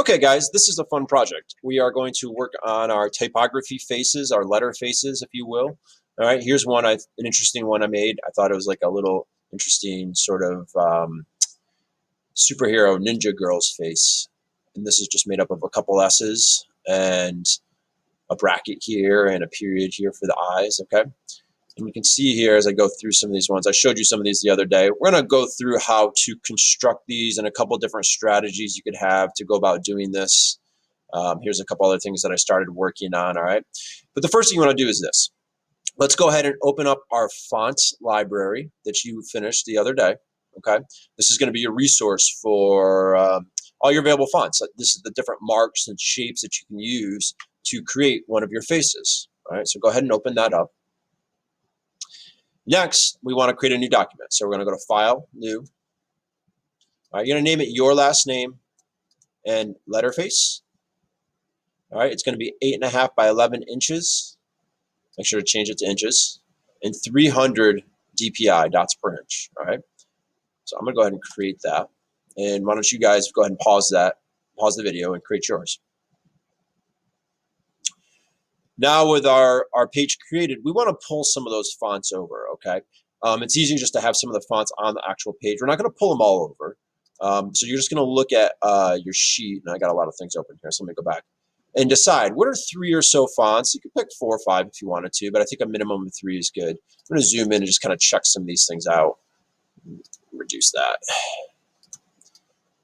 Okay, guys, this is a fun project. We are going to work on our typography faces, our letter faces, if you will. All right, here's one, an interesting one I made. I thought it was like a little interesting sort of superhero ninja girl's face. And this is just made up of a couple S's and a bracket here and a period here for the eyes, okay? And you can see here as I go through some of these ones, I showed you some of these the other day. We're going to go through how to construct these and a couple different strategies you could have to go about doing this. Here's a couple other things that I started working on, all right? But the first thing you want to do is this. Let's go ahead and open up our fonts library that you finished the other day, okay? This is going to be a resource for all your available fonts. This is the different marks and shapes that you can use to create one of your faces, all right? So go ahead and open that up. Next, we want to create a new document. So we're going to go to File, New. All right, you're going to name it your last name and letterface. All right, it's going to be 8.5 by 11 inches. Make sure to change it to inches. And 300 DPI, dots per inch. All right, so I'm going to go ahead and create that. And why don't you guys go ahead and pause the video and create yours. Now with our page created, we want to pull some of those fonts over, okay? It's easy just to have some of the fonts on the actual page. We're not going to pull them all over. So you're just going to look at your sheet, and I got a lot of things open here, so let me go back and decide what are 3 or so fonts. You can pick 4 or 5 if you wanted to, but I think a minimum of 3 is good. I'm going to zoom in and just kind of check some of these things out. Reduce that.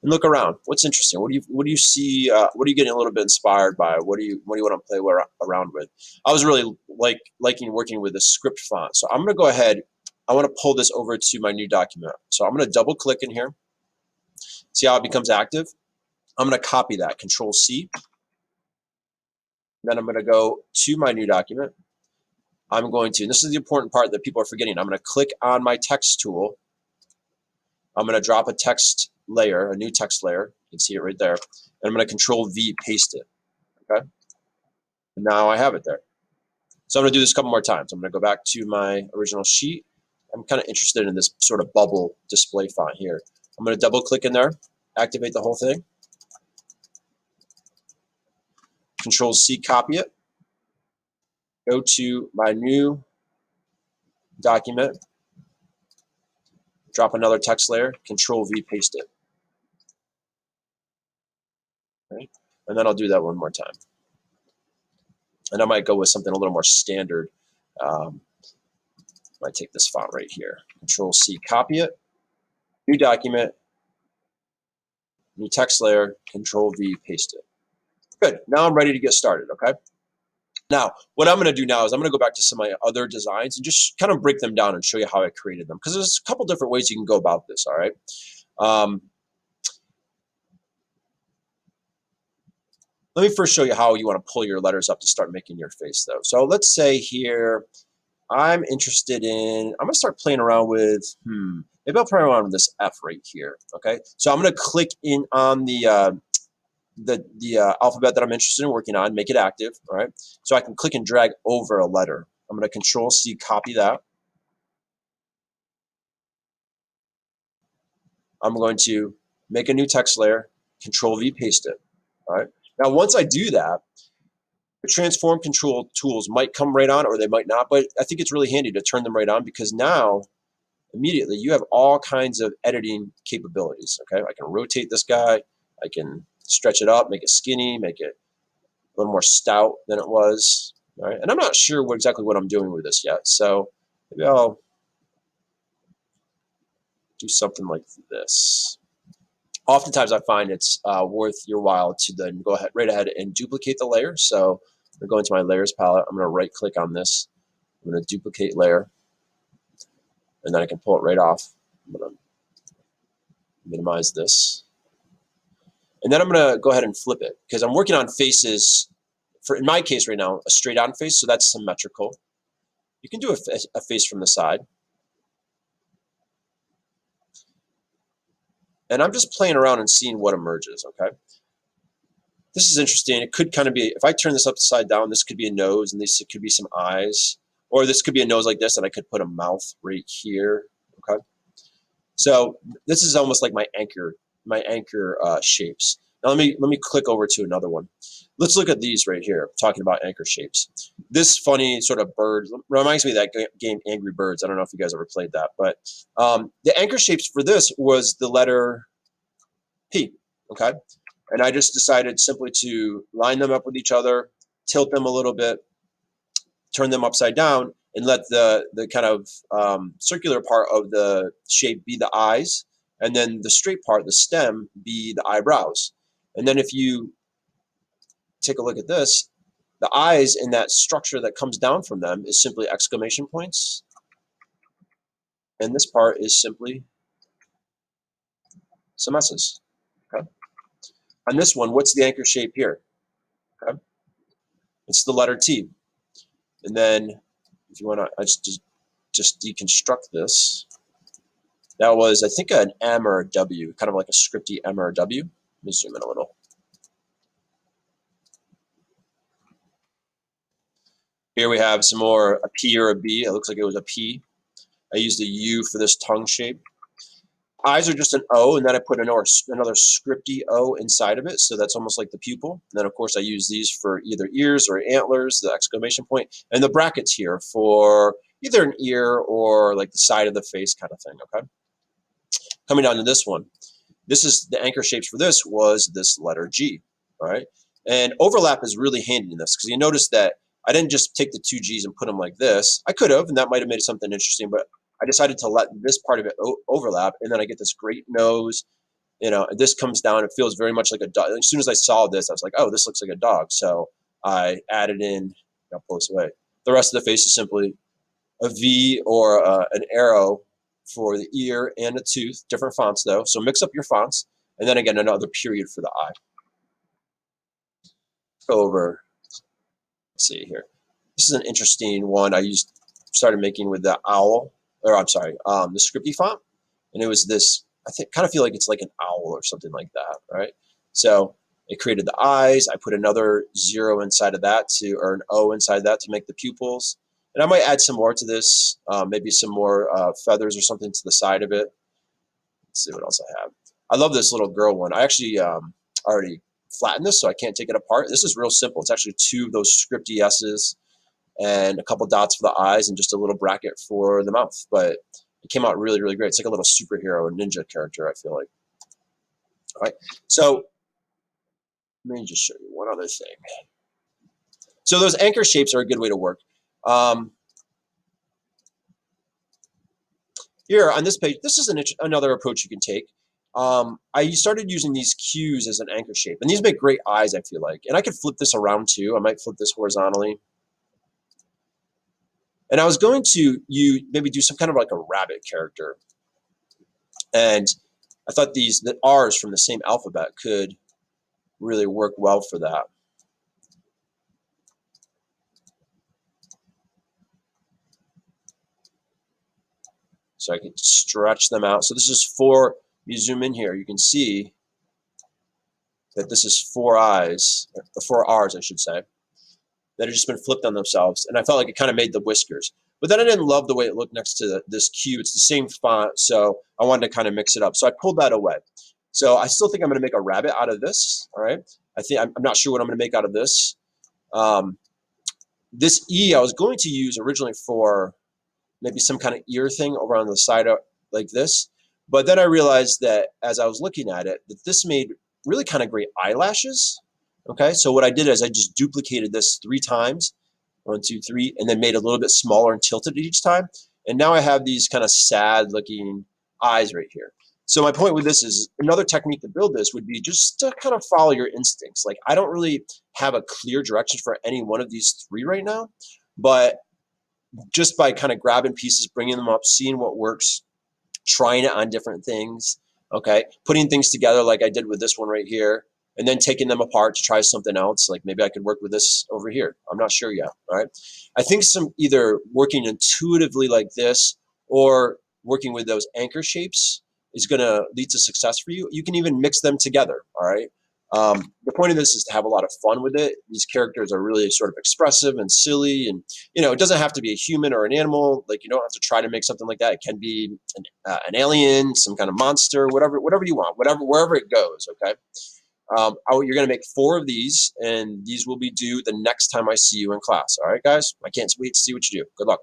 And look around. What's interesting? What do you see? What are you getting a little bit inspired by? What do you want to play around with? I was really liking working with the script font. So I'm going to go ahead. I want to pull this over to my new document. So I'm going to double click in here. See how it becomes active? I'm going to copy that. Control C. Then I'm going to go to my new document. I'm going to, and this is the important part that people are forgetting. I'm going to click on my text tool. I'm going to drop a text layer, a new text layer. You can see it right there. And I'm going to Control V, paste it. Okay. And now I have it there. So I'm going to do this a couple more times. I'm going to go back to my original sheet. I'm kind of interested in this sort of bubble display font here. I'm going to double click in there, activate the whole thing. Control C, copy it. Go to my new document. Drop another text layer. Control V, paste it. Okay. And then I'll do that one more time. And I might go with something a little more standard. I might take this font right here. Control C, copy it. New document. New text layer. Control V, paste it. Good. Now I'm ready to get started, okay? Now, what I'm going to do now is I'm going to go back to some of my other designs and just kind of break them down and show you how I created them. Because there's a couple different ways you can go about this, all right? Let me first show you how you want to pull your letters up to start making your face, though. So let's say here, I'm interested in, I'm going to start playing around with, maybe I'll play around with this F right here, okay? So I'm going to click in on the alphabet that I'm interested in working on, make it active, all right? So I can click and drag over a letter. I'm going to Control C, copy that. I'm going to make a new text layer, Control V, paste it, all right? Now, once I do that, the transform control tools might come right on or they might not, but I think it's really handy to turn them right on because now, immediately, you have all kinds of editing capabilities, okay? I can rotate this guy. I can stretch it up, make it skinny, make it a little more stout than it was, all right? And I'm not sure exactly what I'm doing with this yet, so maybe I'll do something like this. Oftentimes, I find it's worth your while to then go right ahead and duplicate the layer. So I'm going to go into my layers palette. I'm going to right-click on this. I'm going to duplicate layer, and then I can pull it right off. I'm going to minimize this. And then I'm going to go ahead and flip it because I'm working on faces, in my case right now, a straight-on face, so that's symmetrical. You can do a face from the side. And I'm just playing around and seeing what emerges, okay? This is interesting. It could kind of be, if I turn this upside down, this could be a nose, and this could be some eyes. Or this could be a nose like this, and I could put a mouth right here, okay? So this is almost like my anchor shapes. Now let me click over to another one. Let's look at these right here, talking about anchor shapes. This funny sort of bird reminds me of that game Angry Birds. I don't know if you guys ever played that, but the anchor shapes for this was the letter P, okay? And I just decided simply to line them up with each other, tilt them a little bit, turn them upside down, and let the kind of circular part of the shape be the eyes, and then the straight part, the stem, be the eyebrows. And then if you take a look at this, the eyes in that structure that comes down from them is simply exclamation points, and this part is simply some S's. Okay. On this one, what's the anchor shape here? Okay. It's the letter T. And then if you want to just deconstruct this, that was, I think, an M or a W, kind of like a scripty M or a W. Let me zoom in a little. Here we have some more, a P or a B. It looks like it was a P. I used a U for this tongue shape. Eyes are just an O, and then I put another scripty O inside of it, so that's almost like the pupil. And then, of course, I use these for either ears or antlers, the exclamation point, and the brackets here for either an ear or like the side of the face kind of thing, okay? Coming down to this one, this is the anchor shapes for this was this letter G, all right? And overlap is really handy in this because you notice that I didn't just take the two G's and put them like this. I could have, and that might have made something interesting, but I decided to let this part of it overlap, and then I get this great nose. You know, this comes down. It feels very much like a dog. As soon as I saw this, I was like, oh, this looks like a dog. So I added in, I'll pull this away. The rest of the face is simply a V or an arrow for the ear and the tooth. Different fonts, though. So mix up your fonts. And then again, another period for the eye. Go over, let's see here. This is an interesting one I started making with the owl, or I'm sorry, the scripty font. And it was this, I think, kind of feel like it's like an owl or something like that, right? So it created the eyes. I put another 0 inside of that or an O inside that to make the pupils. And I might add some more to this, maybe some more feathers or something to the side of it. Let's see what else I have. I love this little girl one. I actually already flattened this, so I can't take it apart. This is real simple. It's actually 2 of those scripty S's and a couple dots for the eyes and just a little bracket for the mouth. But it came out really, really great. It's like a little superhero or ninja character, I feel like. All right, so let me just show you one other thing. So those anchor shapes are a good way to work. Here on this page, this is another approach you can take. I started using these Qs as an anchor shape, and these make great eyes, I feel like. And I could flip this around too. I might flip this horizontally. And I was going to maybe do some kind of like a rabbit character. And I thought the R's from the same alphabet could really work well for that. So I can stretch them out. So this is 4, you zoom in here, you can see that this is 4 eyes, or 4 R's, I should say, that have just been flipped on themselves. And I felt like it kind of made the whiskers. But then I didn't love the way it looked next to this Q. It's the same font, so I wanted to kind of mix it up. So I pulled that away. So I still think I'm going to make a rabbit out of this, all right? I'm not sure what I'm going to make out of this. This E I was going to use originally for maybe some kind of ear thing over on the side of, like this. But then I realized that as I was looking at it, that this made really kind of great eyelashes. Okay, so what I did is I just duplicated this 3 times, 1, 2, 3, and then made it a little bit smaller and tilted each time. And now I have these kind of sad looking eyes right here. So my point with this is another technique to build this would be just to kind of follow your instincts. Like I don't really have a clear direction for any one of these 3 right now, but just by kind of grabbing pieces, bringing them up, seeing what works, trying it on different things, okay, putting things together like I did with this one right here, and then taking them apart to try something else. Like maybe I could work with this over here. I'm not sure yet, all right? I think some either working intuitively like this or working with those anchor shapes is going to lead to success for you. You can even mix them together, all right? The point of this is to have a lot of fun with it. These characters are really sort of expressive and silly, and it doesn't have to be a human or an animal. Like you don't have to try to make something like that. It can be an alien, some kind of monster, whatever you want, wherever it goes. Okay. You're going to make 4 of these, and these will be due the next time I see you in class. All right, guys? I can't wait to see what you do. Good luck.